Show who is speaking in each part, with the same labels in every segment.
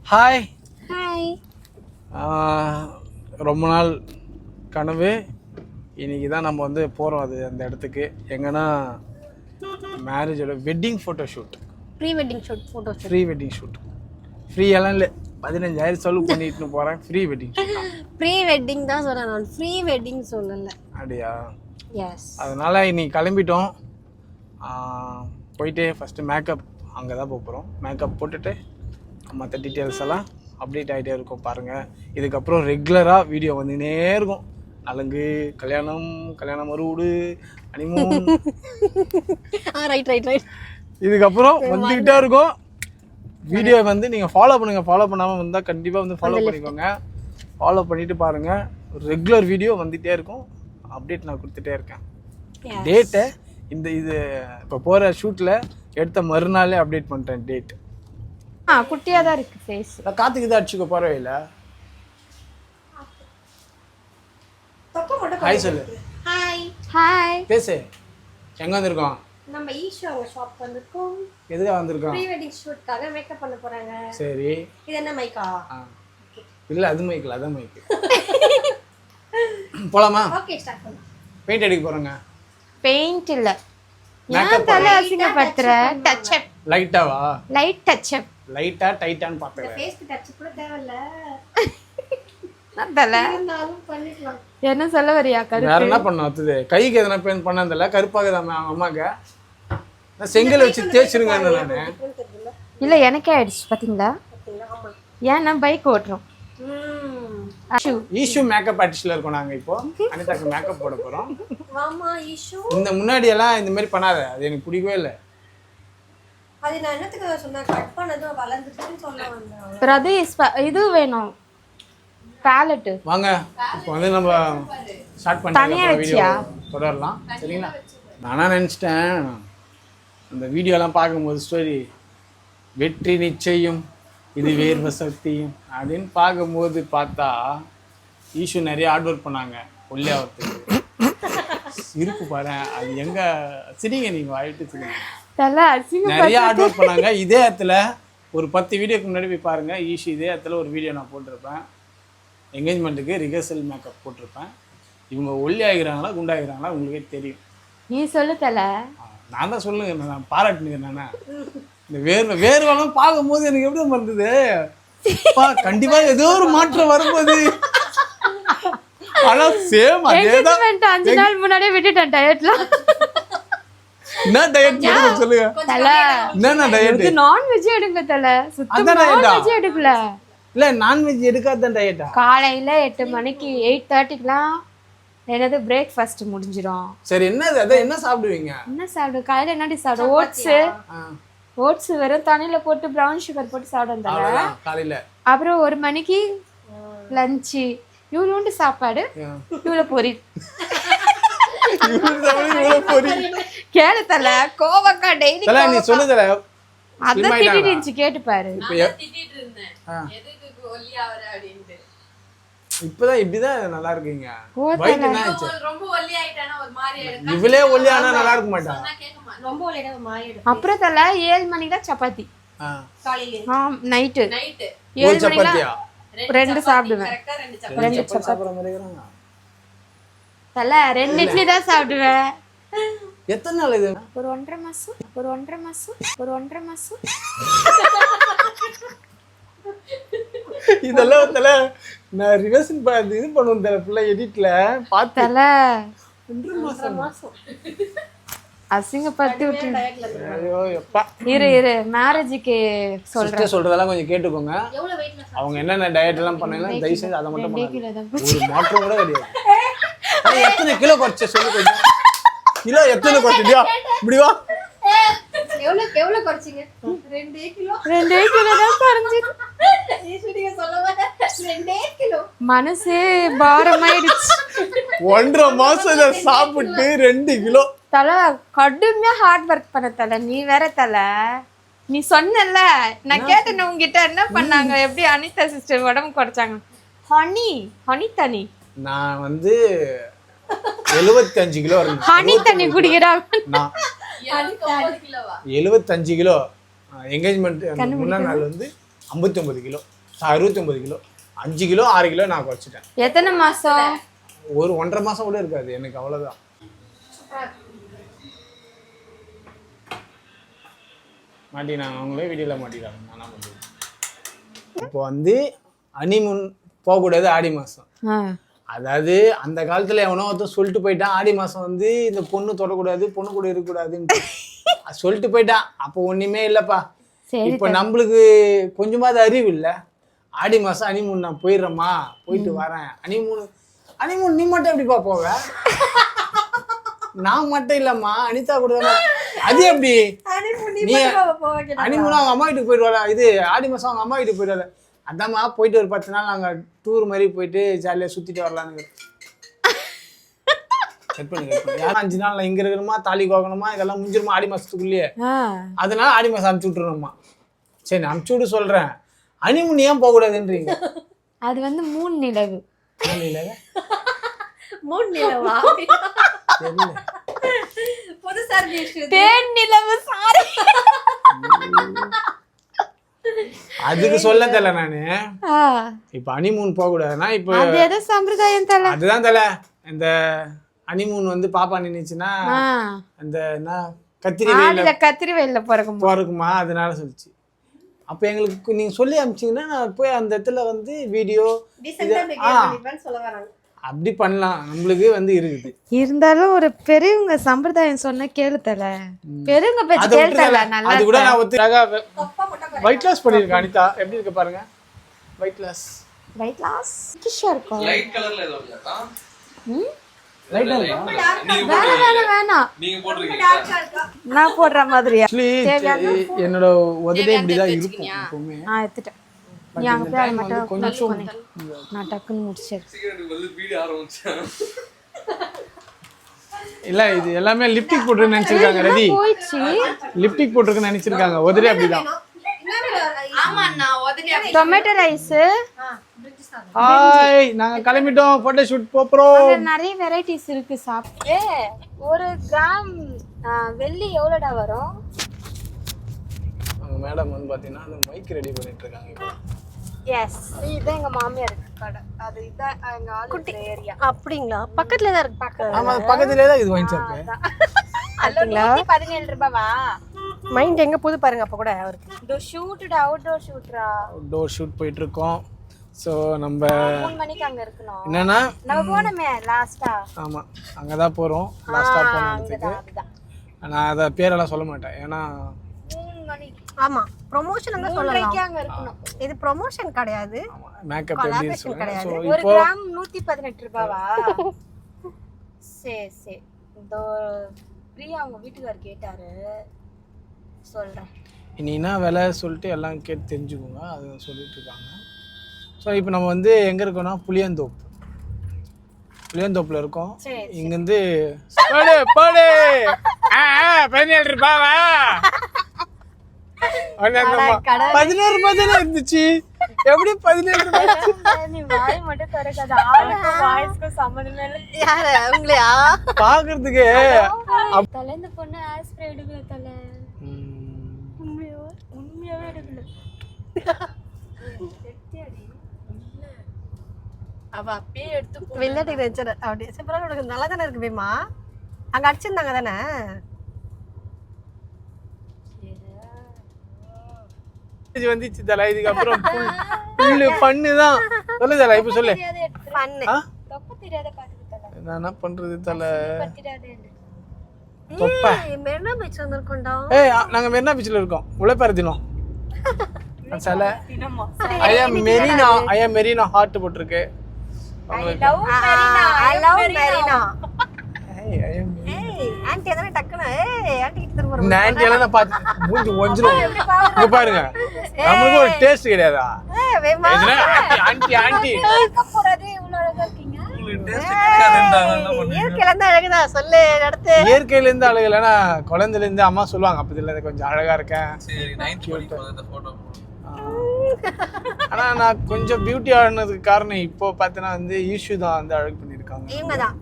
Speaker 1: Hi.
Speaker 2: Hi.
Speaker 1: ரொம்ப நாள் கனவு. இன்னைக்கு தான் நம்ம வந்து போகிறோம் அந்த இடத்துக்கு. எங்கன்னா மேரேஜோட wedding photo shoot.
Speaker 2: Pre wedding shoot photo shoot.
Speaker 1: Pre wedding shoot. Free எல்லாம் இல்லை, 15,000 செலவு பண்ணிட்டு போகிறேன். Free wedding shoot.
Speaker 2: Pre wedding தான் சொன்னேன் நான், ஃப்ரீ வெட்டிங் சொல்லலை.
Speaker 1: அப்படியா?
Speaker 2: எஸ்.
Speaker 1: அதனால் இன்னைக்கு கிளம்பிட்டோம். போயிட்டு ஃபஸ்ட்டு மேக்கப் அங்கே தான் போகிறோம். மேக்கப் போட்டுட்டு மற்ற டீட்டெயில்ஸ் எல்லாம் அப்டேட் ஆகிட்டே இருக்கும் பாருங்கள். இதுக்கப்புறம் ரெகுலராக வீடியோ வந்துனே இருக்கும். நலங்கு, கல்யாணம், கல்யாணம் மறுவீடு, ஹனிமூன்.
Speaker 2: Right right right.
Speaker 1: இதுக்கப்புறம் வந்துக்கிட்டே இருக்கும் வீடியோ. வந்து நீங்கள் ஃபாலோ பண்ணுங்கள். ஃபாலோ பண்ணாமல் வந்தால் கண்டிப்பாக வந்து ஃபாலோ பண்ணிக்கோங்க. ஃபாலோ பண்ணிவிட்டு பாருங்கள். ரெகுலர் வீடியோ வந்துகிட்டே இருக்கும். அப்டேட் நான் கொடுத்துட்டே இருக்கேன். டேட்டை இது இப்போ போகிற ஷூட்டில் எடுத்த மறுநாளே அப்டேட் பண்ணிட்டேன் டேட்.
Speaker 2: குட்டியாக தான் இருக்குது ஃபேஸ்.
Speaker 1: நான் காற்றுக்கு தான் அடிச்சுக்க பரவாயில்ல. ஹாய் சொல்லு.
Speaker 2: Hi hi.
Speaker 1: பேசு. எங்கே வந்திருக்கோம்?
Speaker 2: நம்ம ஈஷோ அவங்க ஷாப் வந்திருக்கோம்.
Speaker 1: எதுக்காக வந்திருக்கோம்?
Speaker 2: ப்ரீ வெட்டிங் ஷூட்காக மேக்கப் பண்ண போறாங்க.
Speaker 1: சரி.
Speaker 2: இது என்ன மைக்கா?
Speaker 1: இல்லை அது மைக்கில், அதான் மைக்கு. போலாமா?
Speaker 2: ஓகே ஸ்டார்ட் பண்ணலாம்.
Speaker 1: பெயிண்ட் அடிக்க போகிறோங்க.
Speaker 2: பெயிண்ட் இல்ல,
Speaker 1: மேக்கப்
Speaker 2: தலை அசிங்கப்படுத்துற டச் அப்.
Speaker 1: லைட்டாவா?
Speaker 2: Light touch up.
Speaker 1: லைட்டா டைட்டான்னு பார்த்தேன்.
Speaker 2: ஃபேஸ்க்கு டச் அப் கூட தேவையில்ல. நான் தலை நானும் பண்ணிக்கலாம். என்ன சொல்ல வரியா? கருப்பு
Speaker 1: வேற என்ன பண்ண அடுத்து? கைக்கு எதனா பெயிண்ட் பண்ணதில்ல. கருப்பாக அவங்க அம்மாக்கு நான் செங்கல் வச்சு தேய்ச்சிருங்க. நானு
Speaker 2: இல்ல எனக்கே ஆயிடுச்சு பாத்தீங்களா? ஏன் நான் பைக் ஓட்டுறோம்.
Speaker 1: ஈஷு மேக்கப் ஆர்டிஸ்ட்ல இருக்கோம் நாங்க. இப்போ அனிதாக்கு மேக்கப் போட போறோம்.
Speaker 2: ஆமா ஈஷு.
Speaker 1: இந்த முன்னாடி எல்லாம் இந்த மாதிரி பண்ணாத, அது எனக்கு பிடிக்கவே இல்லை.
Speaker 2: அது நான் என்னத்துக்கு சொன்னா கட் பண்ணதும் வளர்ந்துச்சுன்னு சொல்ல வந்தேன். பிரதி இது வேணும் பாலெட்.
Speaker 1: வாங்க இப்போ வந்து நம்ம ஸ்டார்ட் பண்ணிடலாம். வீடியோ தொடரலாம் சரிங்களா? நானா நினச்சிட்டேன் அந்த வீடியோலாம் பார்க்கும்போது ஸ்டோரி வெற்றி நிச்சயம் இது வேர்வ சக்தியும் அப்படின்னு பார்க்கும்போது பார்த்தா ஈஷு நிறைய ஹார்ட் ஒர்க் பண்ணாங்க ஒல்லியாகிறதுக்கு. இருப்பு பாரு, அது எங்க சிரிங்க நீங்க வாயிட்டு சிரிங்க. நிறைய ஹார்ட் ஒர்க் பண்ணாங்க. இதே இடத்துல ஒரு 10 வீடியோக்கு முன்னாடி போய் பாருங்க. ஈஷு இதே இடத்துல ஒரு வீடியோ நான் போட்டிருப்பேன். என்கேஜ்மெண்ட்டுக்கு ரிஹர்சல் மேக்கப் போட்டிருப்பேன். இவங்க ஒல்லி ஆகிறாங்களா குண்டாகிறாங்களா உங்களுக்கே தெரியும்.
Speaker 2: நீ சொல்லு தலை.
Speaker 1: நான் தான் சொல்லுங்க, நான் பாராட்டுனுங்க. நானே இந்த வேர்வெல்லாம் பார்க்கும்போது எனக்கு எப்படி இருந்தது, கண்டிப்பா ஏதோ ஒரு மாற்றம் வரும்போது. ஆனா சேம் அதேதான்.
Speaker 2: 5 நாள் முன்னாடியே விட்டுட்டேன் டயட்லாம்.
Speaker 1: என்ன டயட் சொல்லுங்க
Speaker 2: தலை?
Speaker 1: என்ன டயட்?
Speaker 2: நான்வெஜ் எடுங்க தலை. சுத்தமா நான்வெஜ் எடுக்கல.
Speaker 1: இல்ல நான்வெஜ் எடுக்காத டயட்டா?
Speaker 2: காலையில 8 மணிக்கு 8:30க்குலாம் என்னது பிரேக்ஃபாஸ்ட் முடிஞ்சிடும்.
Speaker 1: சரி என்னது அத என்ன சாப்பிடுவீங்க?
Speaker 2: என்ன சாப்பிடு? காலையில என்னடி சாப்பிடு? ஓட்ஸ் வெறும் தண்ணியில போட்டு பிரவுன் சுகர் போட்டு சாப்பிடுங்க
Speaker 1: காலையில.
Speaker 2: அப்புறம் 1 மணிக்கு லஞ்ச். இவ்வளோண்டு சாப்பாடு, இவ்வளோ பொரி. கேளு தலை, கோவக்கா டெய்லி
Speaker 1: நீ சொல்லு தலை.
Speaker 2: அதான் திட்டிட்டு இருந்துச்சு, கேட்டு பாரு.
Speaker 1: இப்பதான் இப்படிதான் நல்லா இருக்கீங்க. இவளே ஒல்லியானா நல்லா இருக்க மாட்டான்.
Speaker 2: அப்புறம் தல 7 மணிக்கு தான் சப்பாத்தி. நைட்டு 7
Speaker 1: சப்பாத்தியா?
Speaker 2: 2 சாப்பிடுவேன். 2 சப்பாத்தி தல 2 இட்லி தான் சாப்பிடுவேன்.
Speaker 1: எத்தனை நாள் இது?
Speaker 2: ஒரு 1.5 மாசம். ஒரு 1.5 மாசம்.
Speaker 1: இதெல்லாம் தல நான் ரிவர்ஷன் இது பண்ணுவேன் தல. ஃபுல்லா எடிட்ல பார்த்தல
Speaker 2: 1.5 மாசம் அசிங்கப்படுத்தி விட்டு.
Speaker 1: ஐயோ எப்பா.
Speaker 2: இரு மேரேஜுக்கு
Speaker 1: சொல்றதெல்லாம் கொஞ்சம் கேட்டுக்கோங்க. அவங்க என்னென்ன டயட் எல்லாம் பண்ணாங்க தயவு செஞ்சு அதை மட்டும் பண்ணுங்க. ஒரு மாற்றம் கூட கிடையாது. எத்தனை கிலோ குறைச்ச சொல்லு கொஞ்சம். கிலோ எத்தனை குறைச்சியா? இப்படி வா.
Speaker 2: எவ்வளவு குறைச்சீங்க? 2 கிலோ தான் குறைஞ்சி. மனசே பாரமாயிடுச்சு.
Speaker 1: 1.5 மாசம் சாப்பிட்டு 2 கிலோ.
Speaker 2: தலை கடுமையா ஹார்ட் ஒர்க் பண்ண தலை. நீ வேற தலை, நீ சொன்னல, நான் கேட்டேன் உங்ககிட்ட என்ன பண்ணாங்க, எப்படி அனிதா சிஸ்டர் உடம்பு குறைச்சாங்க. ஹனி தனி
Speaker 1: நான் வந்து 75 கிலோ இருக்கேன்.
Speaker 2: ஹனி தண்ணி குடிக்கிறாங்க.
Speaker 1: 75 கிலோ என்கேஜ்மெண்ட் முன்னாள் நாள் வந்து 59 கிலோ 69 கிலோ 5 கிலோ 6 கிலோ நான் குறைச்சிட்டேன்.
Speaker 2: எத்தனை மாசம்?
Speaker 1: ஒரு 1.5 மாசம் கூட இருக்காது எனக்கு, அவ்வளோதான். மாட்டினாங்க அவங்களே, வீடியோவில் மாட்டிக்கிறாங்க. நான் பண்ணுறேன். இப்போ வந்து ஹனிமூன் போகக்கூடாது ஆடி மாதம். அதாவது அந்த காலத்துல எவனோ ஒருத்தர் சொல்லிட்டு போயிட்டான், ஆடி மாசம் வந்து இந்த பொண்ணு தொடக்கூடாது, பொண்ணு கூட இருக்கக்கூடாதுன்னு சொல்லிட்டு போயிட்டான். அப்போ ஒண்ணுமே இல்லப்பா. இப்போ நம்மளுக்கு கொஞ்சமாவது அறிவு இல்லை. ஆடி மாசம் ஹனிமூன் நான் போயிடுறேம்மா, போயிட்டு வரேன். ஹனிமூன் நீ மட்டும் எப்படிப்பா போவ? நான் மட்டும் இல்லம்மா, அனிதா கூட தானே. அது எப்படி நீ ஹனிமூன் அவங்க அம்மா வீட்டுக்கு போயிடுவாளா? இது ஆடி மாசம் அவங்க அம்மா வீட்டுக்கு போயிடுவாள். அதாம்மா போயிட்டு ஒரு 10 நாள் நாங்கள் டூர் மாதிரி போயிட்டு ஜாலியாக சுற்றிட்டு வரலான்னு. கட் பண்ணி 5 நாள் இங்கே இருக்கணுமா, தாலி கோக்கணுமா, இதெல்லாம் முடிஞ்சிருமா ஆடி மாதத்துக்குள்ளேயே. அதனால ஆடி மாதம் அனுப்பிச்சி விட்டுருணுமா. சரி நான் அனுப்பிச்சி விட்டு சொல்கிறேன். ஹனிமூன் ஏன் போகக்கூடாதுன்றீங்க?
Speaker 2: அது வந்து 3 நிலவு.
Speaker 1: 3 நிலவு?
Speaker 3: 3 நிலவா?
Speaker 1: தெரியல.
Speaker 3: புதுசா இருக்கு.
Speaker 2: தேன் நிலவு. சாரி.
Speaker 1: அதுக்கு சொல்ல தெரியல நானு. இப்ப ஹனிமூன் போக கூடாதுன்னா இப்ப
Speaker 2: அது ஏதோ சம்பிரதாயம் தல.
Speaker 1: அதுதான் தல. இந்த ஹனிமூன் வந்து பாப்பா நினைச்சுன்னா அந்த என்ன
Speaker 2: கத்திரி வெயில
Speaker 1: போறக்குமா, அதனால சொல்லிச்சு. அப்ப எங்களுக்கு நீங்க சொல்லி அனுப்பிச்சீங்கன்னா நான் போய் அந்த இடத்துல வந்து வீடியோ அப்படி பண்ணலாம். நம்மளுக்கு வந்து இருக்குது.
Speaker 2: இருந்தாலும் ஒரு பெரியவங்க சம்பிரதாயம் சொன்ன கேளுத்தல. பெரியவங்க பேச்சு கேளுத்தல. நல்லா
Speaker 1: அது கூட நான் ஒயிட் லாஸ் பண்ணிருக்கேன். அனிதா எப்படி இருக்கு பாருங்க. ஒயிட் லாஸ்
Speaker 2: கிஷா இருக்கும்.
Speaker 4: லைட் கலர்ல ஏதோ இல்லக்கா.
Speaker 1: லைட்டா
Speaker 2: வேணாம்
Speaker 4: நீங்க போடுறீங்க.
Speaker 2: நான் போடுற மாதிரியா?
Speaker 1: என்னோட உதடே இப்படிதான் இருக்கும் எப்பவுமே.
Speaker 2: எடுத்துட்டேன். நீ அங்க போய் அதை மட்டும் கொஞ்சம் நான் டக்குன்னு முடிச்சிடுறேன்.
Speaker 4: சிகரெட் வந்து வீடியோ ஆரம்பிச்சேன்.
Speaker 1: இல்ல இது எல்லாமே லிப்டிக் போட்டுருன்னு நினைச்சிருக்காங்க. ரெடி
Speaker 2: போயிடுச்சு.
Speaker 1: லிப்டிக் போட்டுருக்குன்னு நினைச்சிருக்காங்க. உதடே அப்படிதான்.
Speaker 2: Tomato rice.
Speaker 1: ஹாய், நாங்க கிளம்பிட்டோம். போட்டோ ஷூட் போறோம்.
Speaker 2: நிறைய வெரைட்டிஸ் இருக்கு சாப்பிட்டு. 1 கிராம் வெள்ளி எவ்வளோடா வரும்?
Speaker 1: மேடம் வந்து பாத்தீங்கன்னா அந்த மைக் ரெடி பண்ணிட்டு இருக்காங்க இப்போ.
Speaker 2: எஸ், இதுதான் எங்க மாமியார் கடை. அது இதான் எங்க ஆளுக்குட்டி ஏரியா.
Speaker 3: அப்படிங்களா? பக்கத்துல தான் இருக்கு.
Speaker 1: ஆமா, பக்கத்துலயே தான் இது ஒயின் ஷாப்.
Speaker 2: அல்லங்களா 17 ரூபாவா?
Speaker 3: மைண்ட் எங்க போகுது பாருங்க. அப்ப கூட அவருக்கு
Speaker 2: டோ ஷூட் அவுட்டோர் ஷூட்ரா.
Speaker 1: அவுட்டோர் ஷூட் போயிட்டு இருக்கோம். சோ நம்ம
Speaker 2: 3 மணிக்கு அங்க இருக்கணும்.
Speaker 1: என்னன்னா
Speaker 2: நம்ம போனோமே லாஸ்டா.
Speaker 1: ஆமா, அங்க தான் போறோம். லாஸ்டா போனதுக்கு நான் அத பேரெல்லாம் சொல்ல மாட்டேன். ஏன்னா
Speaker 2: 3 மணிக்கு.
Speaker 3: ஆமா, ப்ரமோஷன் அங்க சொல்லலாம்.
Speaker 2: அங்க இருக்கணும்.
Speaker 3: இது ப்ரமோஷன் கிடையாது.
Speaker 1: மேக்கப் எப்படி சொல்றேன். சோ
Speaker 2: 1 கிராம் 118 ரூபாவா? சரி. இந்த பிரியா அவங்க வீட்டுக்காரர் கேட்டாரு, சொல்றேன்.
Speaker 1: இனி என்ன விலை சொல்லிட்டு எல்லாம் கேட்டு தெரிஞ்சுக்கோங்க. அது சொல்லிட்டு இருக்காங்க. ஸோ இப்போ நம்ம வந்து எங்கே இருக்கோம்னா புளியந்தோப்பில் இருக்கோம். இங்கேருந்து 17 ரூபாவா? 17 ரூபாய் தானே இருந்துச்சு. எப்படி 17 ரூபாய்?
Speaker 2: நீ வாய் மட்டும் திறக்காத. ஆளுக்கு வாய்ஸ்க்கு சம்மந்தமே இல்ல.
Speaker 3: யாரு அவங்களையா
Speaker 1: பாக்குறதுக்கு?
Speaker 2: தலை இந்த பொண்ணு ஆஸ்பிரே எடுக்கல தலை. உண்மையாவே எடுக்கல. அவ அப்பயே எடுத்து
Speaker 3: விளையாட்டு வச்சிரு. அப்படி சூப்பரா உனக்கு நல்லா தானே இருக்கு பேமா. அங்க அடிச்சிருந்தாங்க தானே?
Speaker 1: இது வந்துச்சு தல. இதுக்கு அப்புறம் புல்லு பண்ணு தான். சொல்லு தல, இப்ப சொல்லு.
Speaker 3: பண்ணு
Speaker 2: தொப்ப தெரியாத பாத்துக்கு தலை.
Speaker 1: நான் என்ன பண்றது தல?
Speaker 2: பத்திராதே.
Speaker 1: தொப்ப
Speaker 3: மெரினா பீச் வந்திருக்கோம்டா.
Speaker 1: நாங்க மெரினா பீச்ல இருக்கோம். உழைப்பார் தினம். தல ஐ அம் மெரினா ஹார்ட் போட்டுருக்கு.
Speaker 2: I love Marina.
Speaker 3: ஆன்ட்டி எதனா டக்குனு ஆன்ட்டி கிட்ட திரும்ப
Speaker 1: இந்த ஆன்ட்டி எல்லாம் நான் பார்த்து மூஞ்சி ஒஞ்சிரும். இங்க பாருங்க, நமக்கு ஒரு டேஸ்ட் கிடையாதா?
Speaker 3: வேமா
Speaker 1: ஆன்ட்டி
Speaker 2: போறாதே இவ்வளவு அழகா இருக்கீங்க.
Speaker 3: இயற்கையில இருந்து அழகுதா சொல்லு அடுத்து.
Speaker 1: இயற்கையில இருந்து அழகு இல்லைன்னா குழந்தைல இருந்து அம்மா சொல்லுவாங்க அப்ப இல்ல கொஞ்சம் அழகா இருக்கேன்.
Speaker 4: சரி 9th படிக்கும்போது அந்த போட்டோ.
Speaker 1: ஆனா நான் கொஞ்சம் பியூட்டி ஆனதுக்கு காரணம் இப்போ பார்த்தனா வந்து ஈஷு தான் வந்து அழகு பண்ணிருக்காங்க.
Speaker 3: இவங்க தான்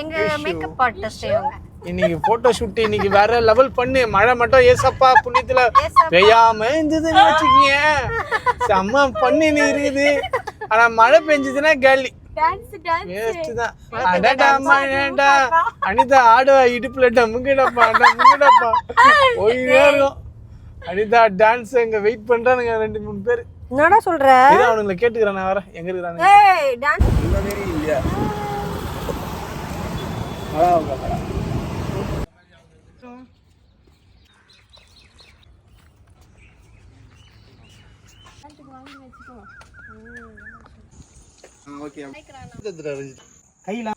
Speaker 3: எங்க மேக்கப் ஆர்டிஸ்ட். இவங்க
Speaker 1: இன்னைக்கு போட்டோ ஷூட் இன்னைக்கு வேற லெவல் பண்ணு. மழை மட்டும் ஏசப்பா புண்ணியத்துல பெய்யாம இருந்ததுன்னு வச்சுக்கீங்க, செம்ம பண்ணி இருக்குது. ஆனா மழை பெஞ்சதுன்னா கேலி வேஸ்ட் தான். அடடா மழைடா அனிதா ஆடுவா இடுப்புல டமுங்கடப்பா டமுங்கடப்பா போயிட்டே இருக்கும். அனிதா டான்ஸ் எங்க வெயிட் பண்றானுங்க 2-3 பேர்.
Speaker 3: என்னடா சொல்ற?
Speaker 1: அவனுங்களை கேட்டுக்கிறேன், நான் வரேன். எங்க இருக்கிறானுங்க?
Speaker 3: ஏய் டான்ஸ்
Speaker 4: இல்லையா
Speaker 1: கையில